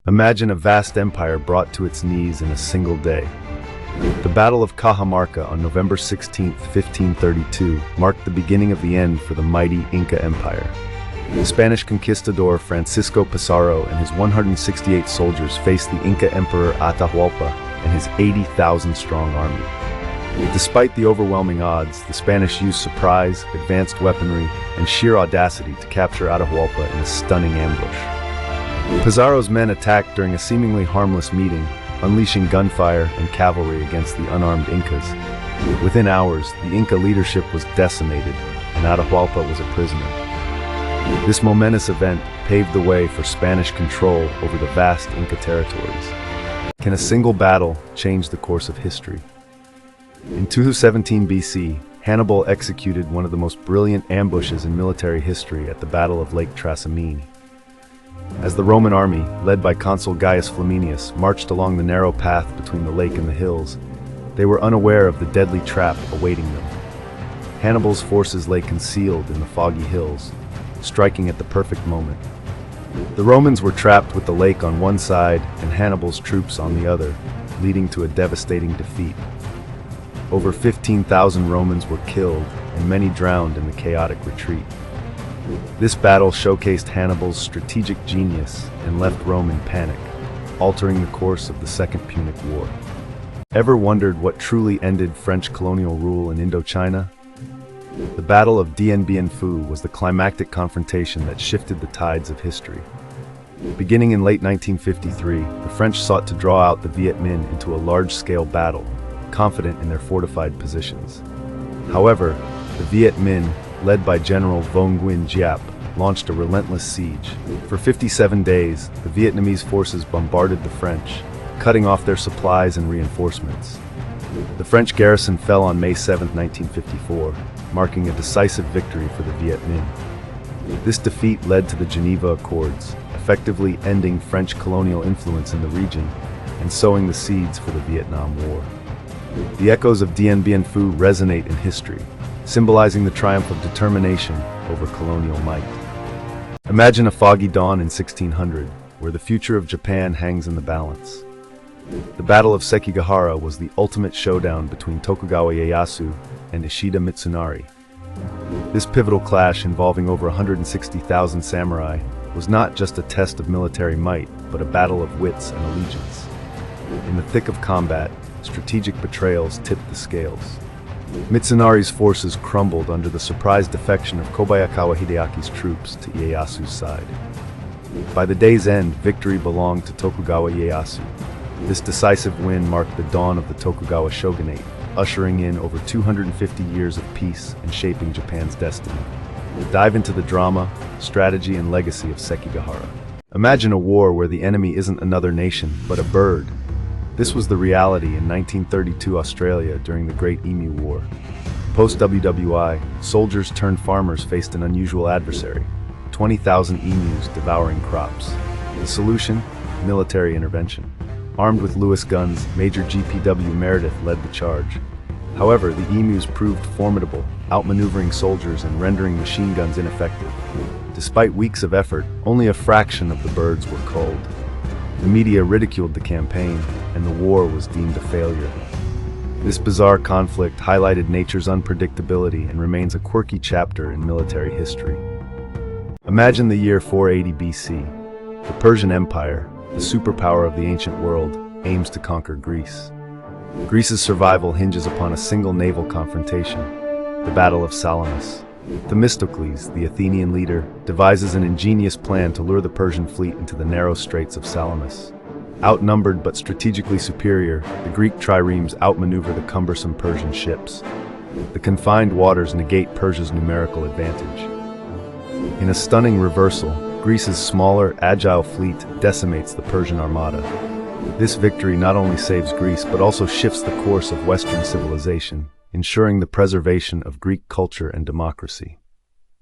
Imagine a vast empire brought to its knees in a single day. The Battle of Cajamarca on November 16, 1532, marked the beginning of the end for the mighty Inca Empire. The Spanish conquistador Francisco Pizarro and his 168 soldiers faced the Inca Emperor Atahualpa and his 80,000-strong army. Despite the overwhelming odds, the Spanish used surprise, advanced weaponry, and sheer audacity to capture Atahualpa in a stunning ambush. Pizarro's men attacked during a seemingly harmless meeting, unleashing gunfire and cavalry against the unarmed Incas. Within hours, the Inca leadership was decimated, and Atahualpa was a prisoner. This momentous event paved the way for Spanish control over the vast Inca territories. Can a single battle change the course of history? In 217 BC, Hannibal executed one of the most brilliant ambushes in military history at the Battle of Lake Trasimene. As the Roman army, led by Consul Gaius Flaminius, marched along the narrow path between the lake and the hills, they were unaware of the deadly trap awaiting them. Hannibal's forces lay concealed in the foggy hills, striking at the perfect moment. The Romans were trapped with the lake on one side and Hannibal's troops on the other, leading to a devastating defeat. Over 15,000 Romans were killed and many drowned in the chaotic retreat. This battle showcased Hannibal's strategic genius and left Rome in panic, altering the course of the Second Punic War. Ever wondered what truly ended French colonial rule in Indochina? The Battle of Dien Bien Phu was the climactic confrontation that shifted the tides of history. Beginning in late 1953, the French sought to draw out the Viet Minh into a large-scale battle, confident in their fortified positions. However, the Viet Minh, led by General Vong Nguyen Giap, launched a relentless siege. For 57 days, the Vietnamese forces bombarded the French, cutting off their supplies and reinforcements. The French garrison fell on May 7, 1954, marking a decisive victory for the Viet Minh. This defeat led to the Geneva Accords, effectively ending French colonial influence in the region and sowing the seeds for the Vietnam War. The echoes of Dien Bien Phu resonate in history, symbolizing the triumph of determination over colonial might. Imagine a foggy dawn in 1600, where the future of Japan hangs in the balance. The Battle of Sekigahara was the ultimate showdown between Tokugawa Ieyasu and Ishida Mitsunari. This pivotal clash, involving over 160,000 samurai, was not just a test of military might, but a battle of wits and allegiance. In the thick of combat, strategic betrayals tipped the scales. Mitsunari's forces crumbled under the surprise defection of Kobayakawa Hideaki's troops to Ieyasu's side. By the day's end, victory belonged to Tokugawa Ieyasu. This decisive win marked the dawn of the Tokugawa shogunate, ushering in over 250 years of peace and shaping Japan's destiny. Dive into the drama, strategy, and legacy of Sekigahara. Imagine a war where the enemy isn't another nation, but a bird. This was the reality in 1932 Australia during the Great Emu War. Post-WWI, soldiers turned farmers faced an unusual adversary: 20,000 emus devouring crops. The solution? Military intervention. Armed with Lewis guns, Major G.P.W. Meredith led the charge. However, the emus proved formidable, outmaneuvering soldiers and rendering machine guns ineffective. Despite weeks of effort, only a fraction of the birds were culled. The media ridiculed the campaign, and the war was deemed a failure. This bizarre conflict highlighted nature's unpredictability and remains a quirky chapter in military history. Imagine the year 480 BC. The Persian Empire, the superpower of the ancient world, aims to conquer Greece. Greece's survival hinges upon a single naval confrontation, the Battle of Salamis. Themistocles, the Athenian leader, devises an ingenious plan to lure the Persian fleet into the narrow straits of Salamis. Outnumbered but strategically superior, the Greek triremes outmaneuver the cumbersome Persian ships. The confined waters negate Persia's numerical advantage. In a stunning reversal, Greece's smaller, agile fleet decimates the Persian armada. This victory not only saves Greece but also shifts the course of Western civilization, ensuring the preservation of Greek culture and democracy.